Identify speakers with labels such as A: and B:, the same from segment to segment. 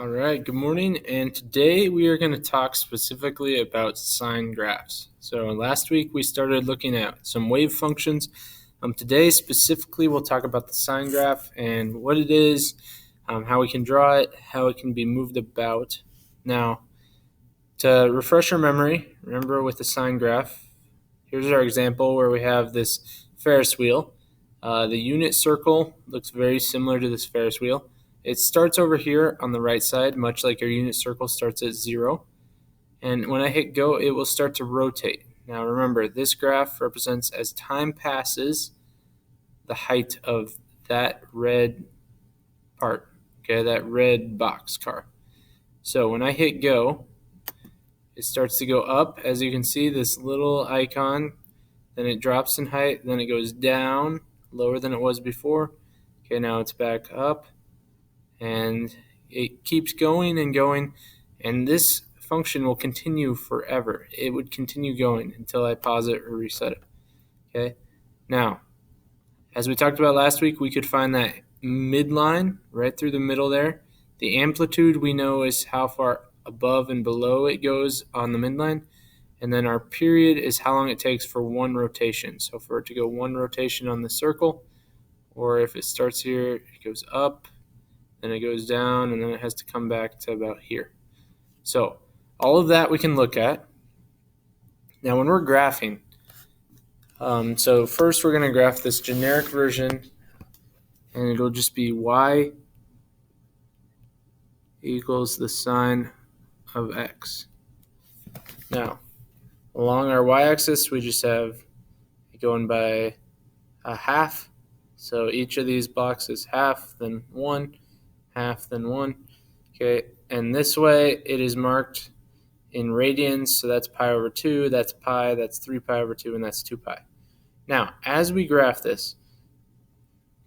A: All right, good morning, and today we are going to talk specifically about sine graphs. So last week we started looking at some wave functions. Today specifically we'll talk about the sine graph and what it is, how we can draw it, how it can be moved about. Now, to refresh our memory, remember with the sine graph, here's our example where we have this Ferris wheel. The unit circle looks very similar to this Ferris wheel. It starts over here on the right side, much like our unit circle starts at 0. And when I hit go, it will start to rotate. Now remember, this graph represents as time passes the height of that red part, okay, that red box car. So when I hit go, it starts to go up. As you can see, this little icon, then it drops in height, then it goes down, lower than it was before. Okay, now it's back up. And it keeps going and going, and this function will continue forever. It would continue going until I pause it or reset it. Okay. Now, as we talked about last week, we could find that midline right through the middle there. The amplitude we know is how far above and below it goes on the midline, and then our period is how long it takes for one rotation. So for it to go one rotation on the circle, or if it starts here, it goes up, then it goes down, and then it has to come back to about here. So all of that we can look at. Now when we're graphing, so first we're going to graph this generic version, and it'll just be y equals the sine of x. Now, along our y-axis, we just have going by a half. So each of these blocks is half, then 1, half, then 1. Okay, and this way it is marked in radians, so that's pi over 2, that's pi, that's 3 pi over 2, and that's 2 pi. Now, as we graph this,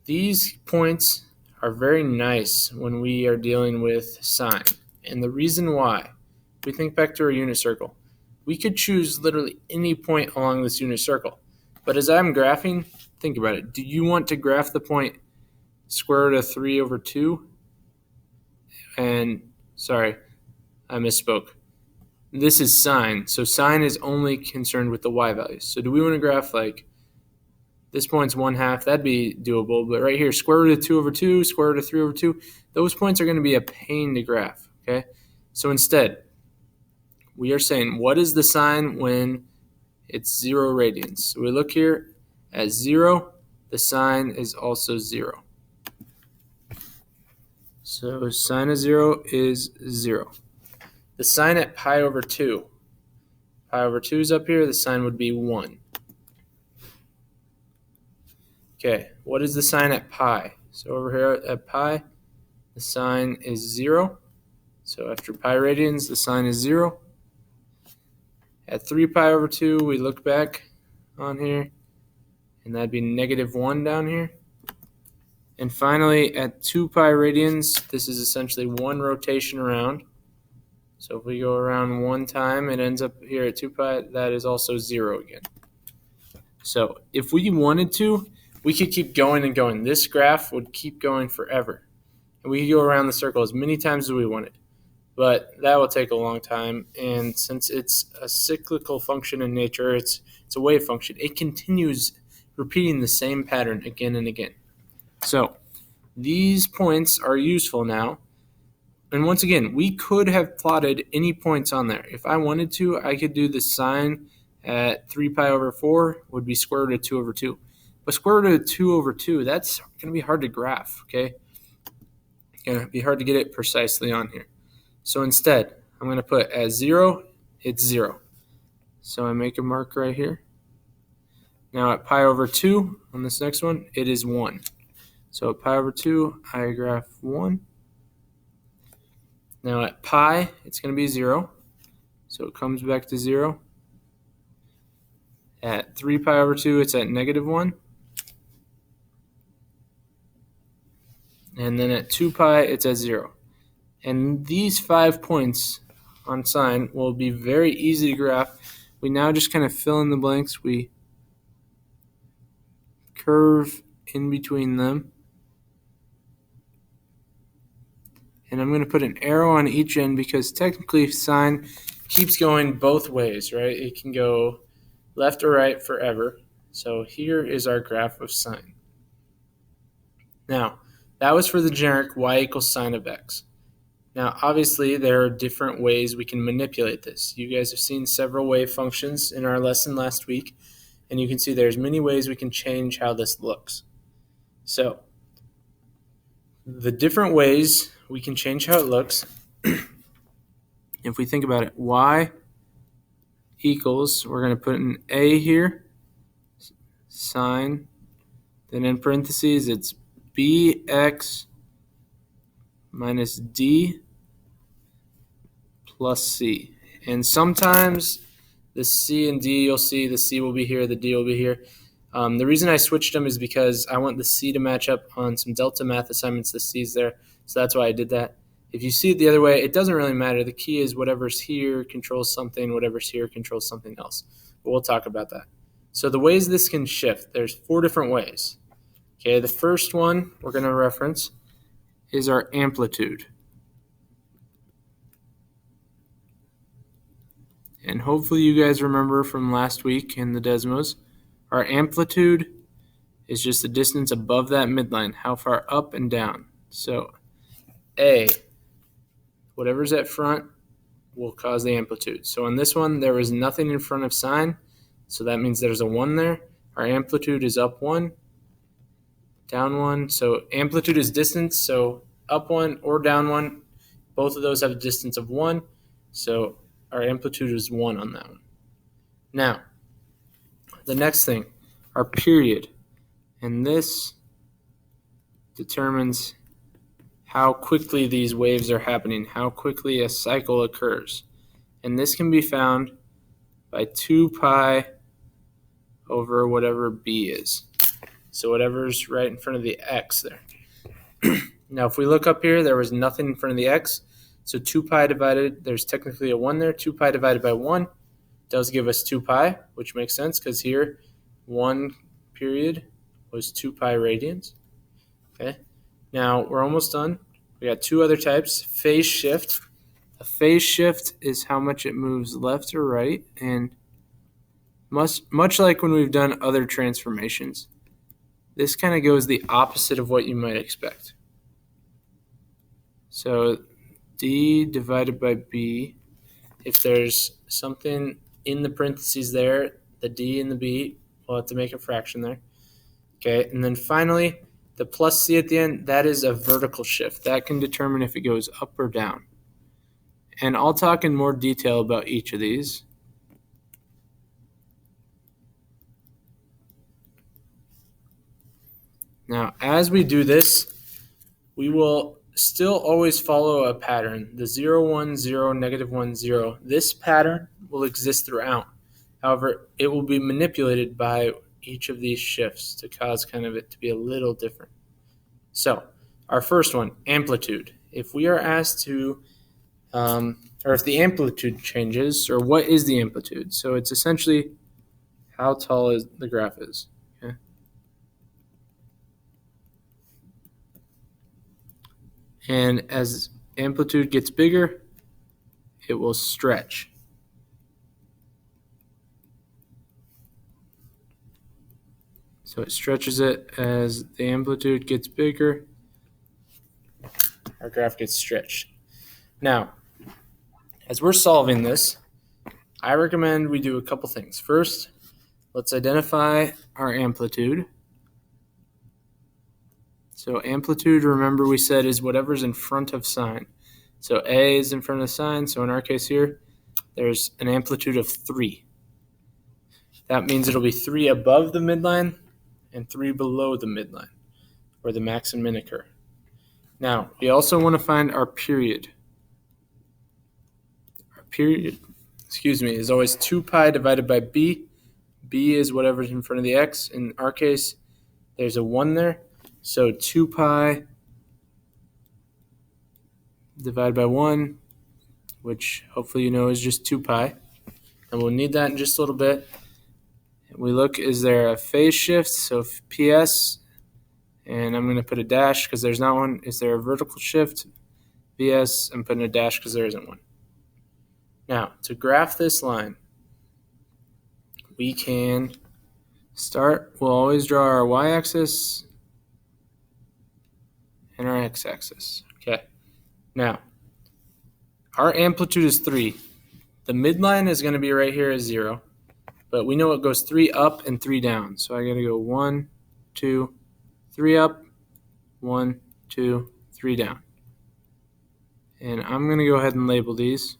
A: these points are very nice when we are dealing with sine. And the reason why, if we think back to our unit circle, we could choose literally any point along this unit circle. But as I'm graphing, think about it. Do you want to graph the point square root of 3 over 2? And, sorry, I misspoke. This is sine, so sine is only concerned with the y values. So do we want to graph like this point's 1/2? That'd be doable. But right here, square root of 2 over 2, square root of 3 over 2, those points are going to be a pain to graph, okay? So instead, we are saying, what is the sine when it's 0 radians? So we look here at 0, the sine is also 0. So sine of 0 is 0. The sine at pi over 2. Pi over 2 is up here. The sine would be 1. Okay, what is the sine at pi? So over here at pi, the sine is 0. So after pi radians, the sine is 0. At 3 pi over 2, we look back on here, and that'd be -1 down here. And finally, at 2 pi radians, this is essentially one rotation around. So if we go around one time, it ends up here at 2 pi. That is also 0 again. So if we wanted to, we could keep going and going. This graph would keep going forever. And we could go around the circle as many times as we wanted. But that will take a long time. And since it's a cyclical function in nature, it's a wave function, it continues repeating the same pattern again and again. So these points are useful now. And once again, we could have plotted any points on there. If I wanted to, I could do the sine at 3 pi over 4 would be square root of 2 over 2. But square root of 2 over 2, that's going to be hard to graph, okay? It's going to be hard to get it precisely on here. So instead, I'm going to put as 0, it's 0. So I make a mark right here. Now at pi over 2, on this next one, it is 1. So at pi over 2, I graph 1. Now at pi, it's going to be 0. So it comes back to 0. At 3 pi over 2, it's at -1. And then at 2 pi, it's at 0. And these 5 points on sine will be very easy to graph. We now just kind of fill in the blanks. We curve in between them. and I'm going to put an arrow on each end because technically sine keeps going both ways, right? It can go left or right forever. So here is our graph of sine. Now, that was for the generic y equals sine of x. Now, obviously, there are different ways we can manipulate this. You guys have seen several wave functions in our lesson last week, and you can see there's many ways we can change how this looks. So, the different ways we can change how it looks, if we think about it, y equals, we're going to put an a here, sine, then in parentheses it's bx minus d plus c. And sometimes the c and d, you'll see the c will be here, the d will be here. The reason I switched them is because I want the c to match up on some Delta math assignments. The c's there, so that's why I did that. If you see it the other way, it doesn't really matter. The key is whatever's here controls something, whatever's here controls something else. But we'll talk about that. So the ways this can shift, there's 4 different ways. Okay, the first one we're going to reference is our amplitude. And hopefully you guys remember from last week in the Desmos, our amplitude is just the distance above that midline, how far up and down. So A, whatever's at front will cause the amplitude. So on this one, there was nothing in front of sine, so that means there's a 1 there. Our amplitude is up 1, down 1. So amplitude is distance, so up 1 or down 1, both of those have a distance of 1. So our amplitude is 1 on that one. Now, the next thing, our period. And this determines how quickly these waves are happening, how quickly a cycle occurs. And this can be found by 2 pi over whatever b is. So whatever's right in front of the x there. Now, if we look up here, there was nothing in front of the x. So 2 pi divided, there's technically a 1 there. 2 pi divided by 1 does give us 2 pi, which makes sense because here 1 period was 2 pi radians. Okay. Now, we're almost done. We got 2 other types. Phase shift. A phase shift is how much it moves left or right, and much like when we've done other transformations, this kind of goes the opposite of what you might expect. So d divided by b, if there's something in the parentheses there, the d and the b, we'll have to make a fraction there. Okay, and then finally, the plus c at the end, that is a vertical shift. That can determine if it goes up or down. And I'll talk in more detail about each of these. Now, as we do this, we will still always follow a pattern, the 0, 1, 0, negative 1, 0. This pattern will exist throughout. However, it will be manipulated by each of these shifts to cause kind of it to be a little different. So, our first one, amplitude. If we are asked to, or if the amplitude changes, or what is the amplitude? So it's essentially how tall the graph is. Okay? And as amplitude gets bigger, it will stretch. So it stretches it as the amplitude gets bigger, our graph gets stretched. Now, as we're solving this, I recommend we do a couple things. First, let's identify our amplitude. So amplitude, remember we said, is whatever's in front of sine. So A is in front of sine, so in our case here, there's an amplitude of 3. That means it'll be 3 above the midline and 3 below the midline, where the max and min occur. Now, we also want to find our period. Our period, is always 2 pi divided by b. B is whatever's in front of the x. In our case, there's a 1 there. So 2 pi divided by 1, which hopefully you know is just 2 pi. And we'll need that in just a little bit. And we look, is there a phase shift? So PS, and I'm going to put a dash because there's not one. Is there a vertical shift? VS, I'm putting a dash because there isn't one. Now, to graph this line, we can start, we'll always draw our y-axis and our x-axis. Okay. Now, our amplitude is 3. The midline is going to be right here as 0, but we know it goes 3 up and 3 down. So I got to go 1, 2, 3 up, 1, 2, 3 down. And I'm going to go ahead and label these.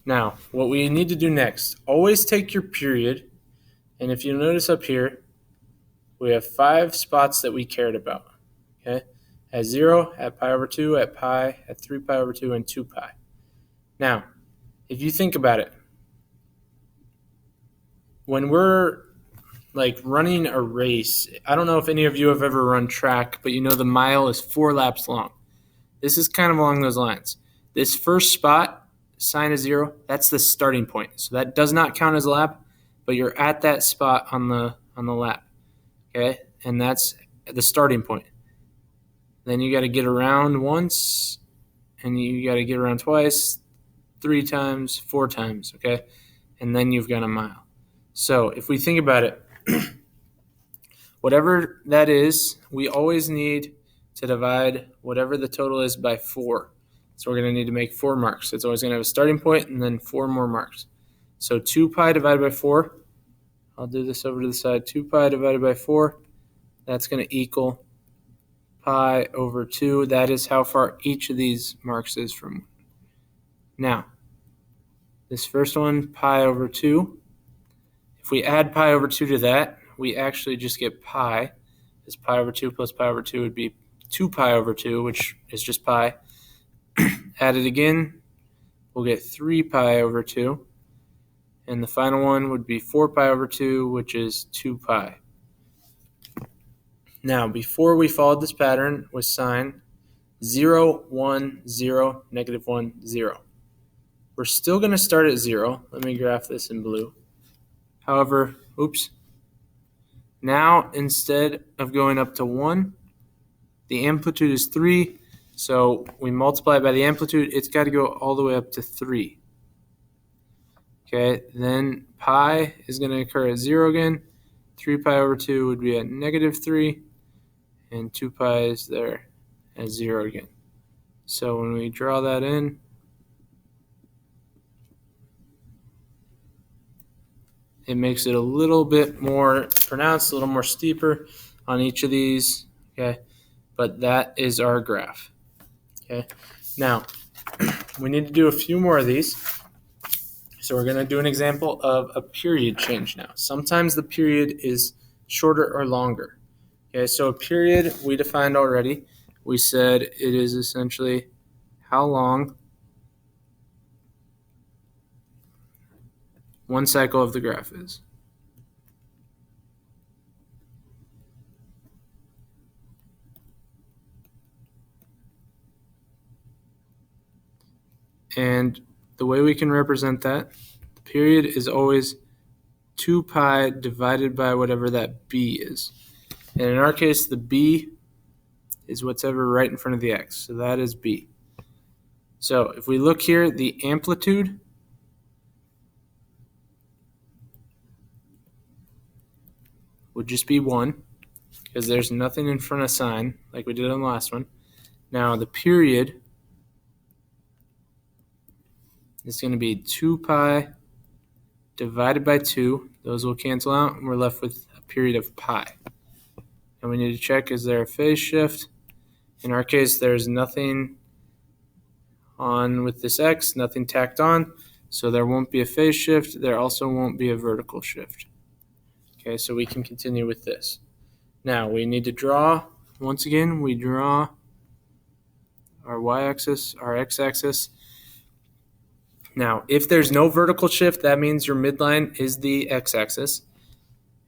A: Now, what we need to do next, always take your period, and if you notice up here, we have 5 spots that we cared about. Okay, at 0, at pi over 2, at pi, at 3 pi over 2, and 2 pi. Now, if you think about it, when we're like running a race, I don't know if any of you have ever run track, but you know the mile is 4 laps long. This is kind of along those lines. This first spot, sine of 0, that's the starting point. So that does not count as a lap, but you're at that spot on the lap. Okay, and that's the starting point. Then you got to get around once, and you got to get around twice, 3 times, 4 times, okay? And then you've got a mile. So if we think about it, whatever that is, we always need to divide whatever the total is by 4. So we're going to need to make 4 marks. It's always going to have a starting point and then 4 more marks. So 2 pi divided by 4, I'll do this over to the side, 2 pi divided by 4, that's going to equal pi over 2. That is how far each of these marks is from. Now, this first one, pi over 2. If we add pi over 2 to that, we actually just get pi. This pi over 2 plus pi over 2 would be 2 pi over 2, which is just pi. Add it again, we'll get 3 pi over 2. And the final one would be 4 pi over 2, which is 2 pi. Now, before we followed this pattern with sine, 0, 1, 0, negative 1, 0. We're still going to start at 0. Let me graph this in blue. However, now instead of going up to 1, the amplitude is 3. So we multiply by the amplitude. It's got to go all the way up to 3. Okay, then pi is going to occur at 0 again. 3 pi over 2 would be at negative 3. And 2 pi is there at 0 again. So when we draw that in, it makes it a little bit more pronounced, a little more steeper on each of these, okay? But that is our graph, okay? Now, we need to do a few more of these. So we're going to do an example of a period change now. Sometimes the period is shorter or longer. Okay, so a period we defined already. We said it is essentially how long one cycle of the graph is. And the way we can represent that, the period is always 2 pi divided by whatever that b is. And in our case, the b is whatever right in front of the x. So that is b. So if we look here, the amplitude would just be 1 because there's nothing in front of sine like we did on the last one. Now the period is going to be 2 pi divided by 2. Those will cancel out, and we're left with a period of pi. And we need to check, is there a phase shift? In our case, there's nothing on with this x, nothing tacked on, so there won't be a phase shift. There also won't be a vertical shift. Okay, so we can continue with this. Now, we need to draw, once again, we draw our y-axis, our x-axis. Now, if there's no vertical shift, that means your midline is the x-axis.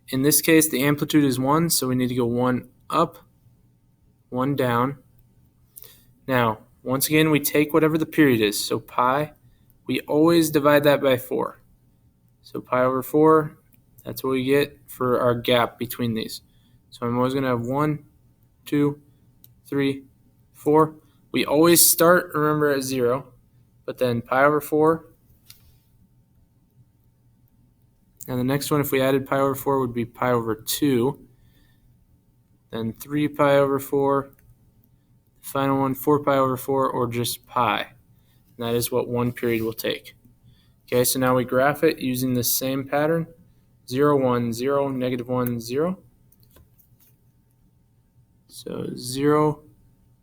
A: In this case, the amplitude is 1, so we need to go 1 up, 1 down. Now, once again, we take whatever the period is. So pi, we always divide that by 4. So pi over 4, that's what we get for our gap between these. So I'm always going to have 1, 2, 3, 4. We always start, remember, at 0, but then pi over 4. And the next one, if we added pi over 4, would be pi over 2. Then 3 pi over 4. The final one, 4 pi over 4, or just pi. And that is what one period will take. Okay, so now we graph it using the same pattern. 0, 1, 0, negative 1, 0. So 0,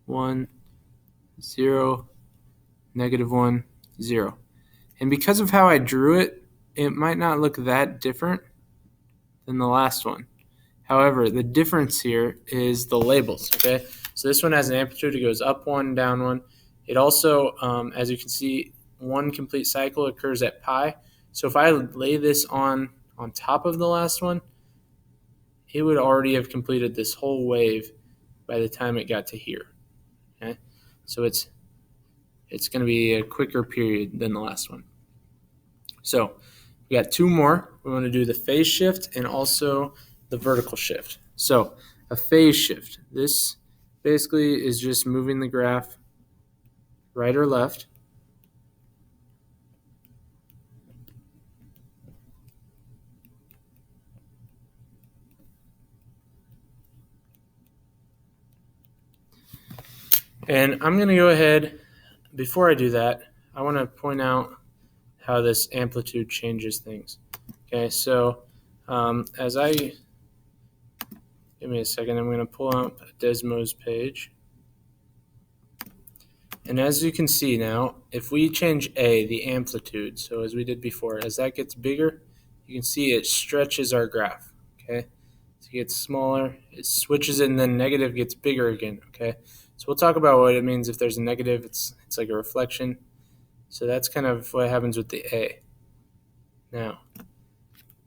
A: 1, 0, negative 1, 0. And because of how I drew it, it might not look that different than the last one. However, the difference here is the labels, okay? So this one has an amplitude. It goes up 1, down 1. It also, as you can see, one complete cycle occurs at pi. So if I lay this on top of the last one, it would already have completed this whole wave by the time it got to here. Okay? So it's going to be a quicker period than the last one. So we got two more. We want to do the phase shift and also the vertical shift. So a phase shift. This basically is just moving the graph right or left. And I'm going to go ahead, before I do that, I want to point out how this amplitude changes things. Okay, so give me a second, I'm going to pull up Desmo's page. And as you can see now, if we change A, the amplitude, so as we did before, as that gets bigger, you can see it stretches our graph, okay? So it gets smaller, it switches it, and then negative gets bigger again, okay? So we'll talk about what it means if there's a negative. It's like a reflection. So that's kind of what happens with the A. Now,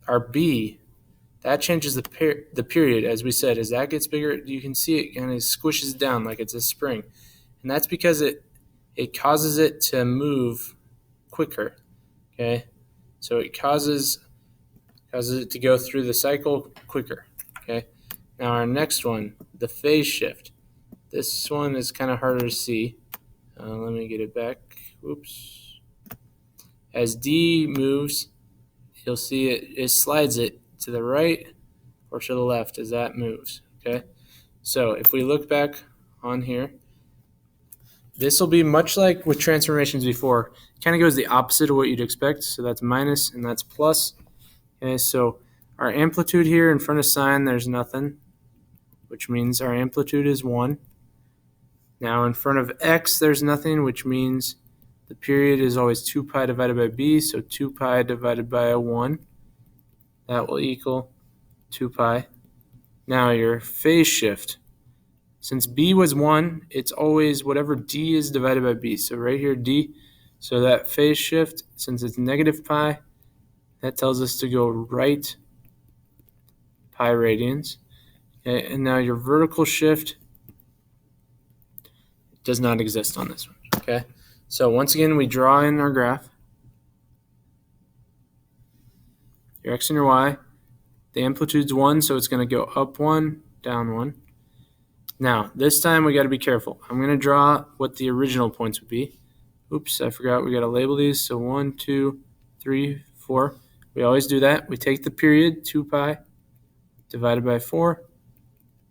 A: our B, that changes the period, as we said. As that gets bigger, you can see it kind of squishes down like it's a spring. And that's because it causes it to move quicker, okay? So it causes it to go through the cycle quicker, okay? Now our next one, the phase shift. This one is kind of harder to see. Let me get it back. Oops. As D moves, you'll see it slides it to the right or to the left as that moves, okay? So if we look back on here, this will be much like with transformations before. It kind of goes the opposite of what you'd expect. So that's minus and that's plus. Okay, so our amplitude here in front of sine, there's nothing, which means our amplitude is 1. Now in front of x, there's nothing, which means the period is always 2 pi divided by b, so 2 pi divided by a 1. That will equal 2 pi. Now your phase shift. Since b was 1, it's always whatever d is divided by b. So right here, d. So that phase shift, since it's negative pi, that tells us to go right pi radians. Okay, and now your vertical shift does not exist on this one. Okay, so once again, we draw in our graph. Your x and your y. The amplitude's 1, so it's going to go up 1, down 1. Now, this time we got to be careful. I'm going to draw what the original points would be. Oops, I forgot we got to label these. So 1, 2, 3, 4. We always do that. We take the period, 2 pi, divided by 4.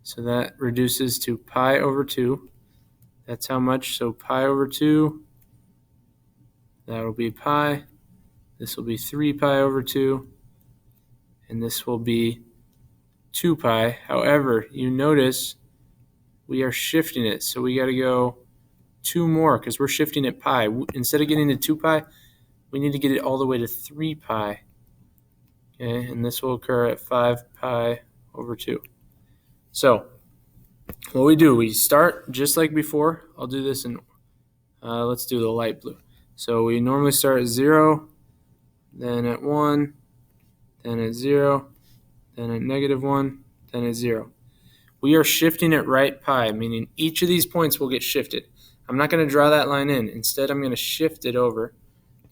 A: So that reduces to pi over 2. That's how much. So pi over 2, that will be pi. This will be 3 pi over 2. And this will be 2 pi. However, you notice we are shifting it. So we got to go 2 more because we're shifting it pi. Instead of getting to 2 pi, we need to get it all the way to 3 pi. Okay, and this will occur at 5 pi over 2. So what we do, we start just like before. I'll do this in, let's do the light blue. So we normally start at 0, then at 1, then at 0, then at negative 1, then at 0. We are shifting it right pi, meaning each of these points will get shifted. I'm not going to draw that line in. Instead, I'm going to shift it over.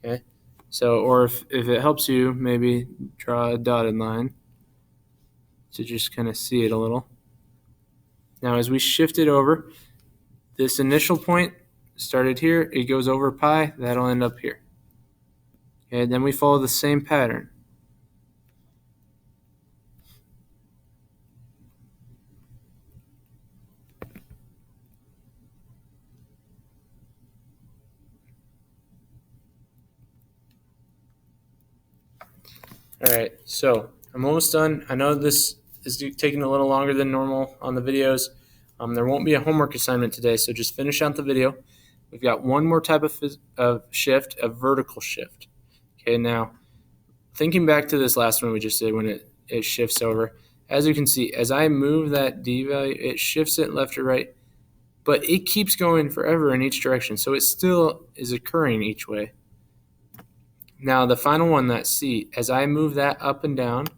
A: Okay. So, or if it helps you, maybe draw a dotted line to just kind of see it a little. Now, as we shift it over, this initial point started here, it goes over pi, that'll end up here. Okay, then we follow the same pattern. All right, so I'm almost done. I know this is taking a little longer than normal on the videos. There won't be a homework assignment today, so just finish out the video. We've got one more type of shift, a vertical shift. Okay, now thinking back to this last one we just did when it shifts over, as you can see, as I move that d value, it shifts it left or right, but it keeps going forever in each direction, so it still is occurring each way. Now the final one, that c, as I move that up and down, do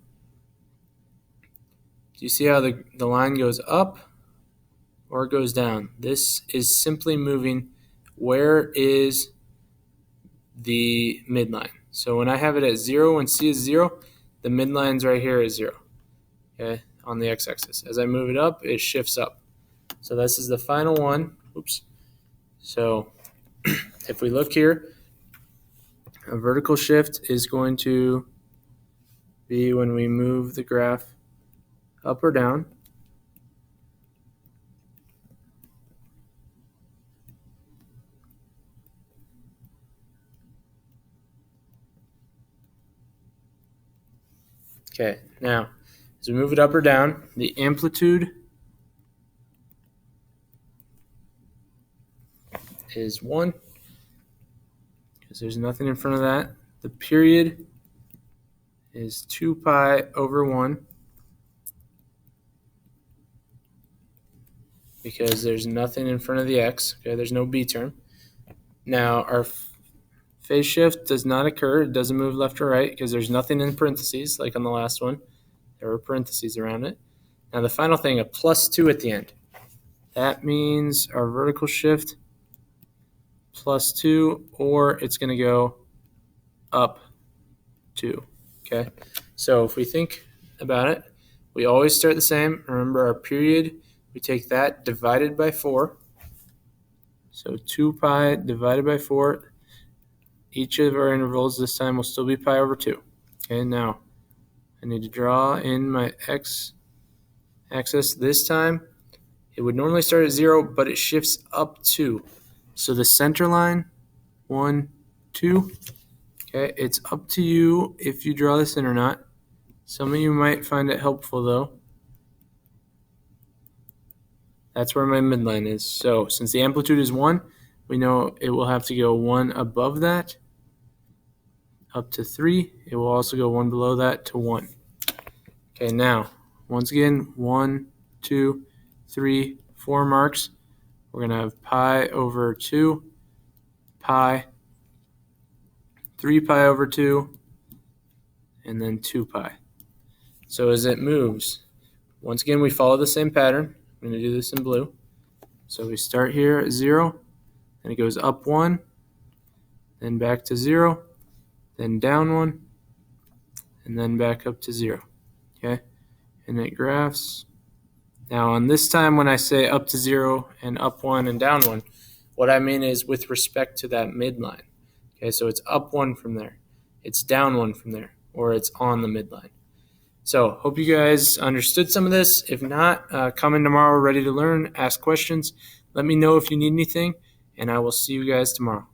A: you see how the line goes up or it goes down? This is simply moving where is the midline. So when I have it at 0, when c is 0, the midline's right here is 0, okay, on the x-axis. As I move it up, it shifts up. So this is the final one. Oops. So if we look here, a vertical shift is going to be when we move the graph up or down. Okay, now as we move it up or down, the amplitude is 1 because there's nothing in front of that. The period is 2 pi over 1 because there's nothing in front of the x. Okay, there's no b term. Now our phase shift does not occur. It doesn't move left or right because there's nothing in parentheses like on the last one. There were parentheses around it. Now the final thing, a +2 at the end. That means our vertical shift +2, or it's going to go up 2. Okay, so if we think about it, we always start the same. Remember our period, we take that divided by 4. So 2 pi divided by 4. Each of our intervals this time will still be pi over 2. Okay, now I need to draw in my x-axis. This time it would normally start at 0, but it shifts up 2. So the center line, 1, 2. Okay, it's up to you if you draw this in or not. Some of you might find it helpful though. That's where my midline is. So since the amplitude is 1, we know it will have to go 1 above that up to 3. It will also go 1 below that to 1. Okay, now once again, 1, 2, 3, 4 marks. We're going to have pi over 2, pi, 3 pi over 2, and then 2 pi. So as it moves, once again, we follow the same pattern. I'm going to do this in blue. So we start here at 0, and it goes up 1, then back to 0, then down 1, and then back up to 0. Okay, and it graphs. Now on this time when I say up to 0 and up 1 and down 1, what I mean is with respect to that midline. Okay, so it's up 1 from there, it's down 1 from there, or it's on the midline. So hope you guys understood some of this. If not, come in tomorrow ready to learn, ask questions. Let me know if you need anything, and I will see you guys tomorrow.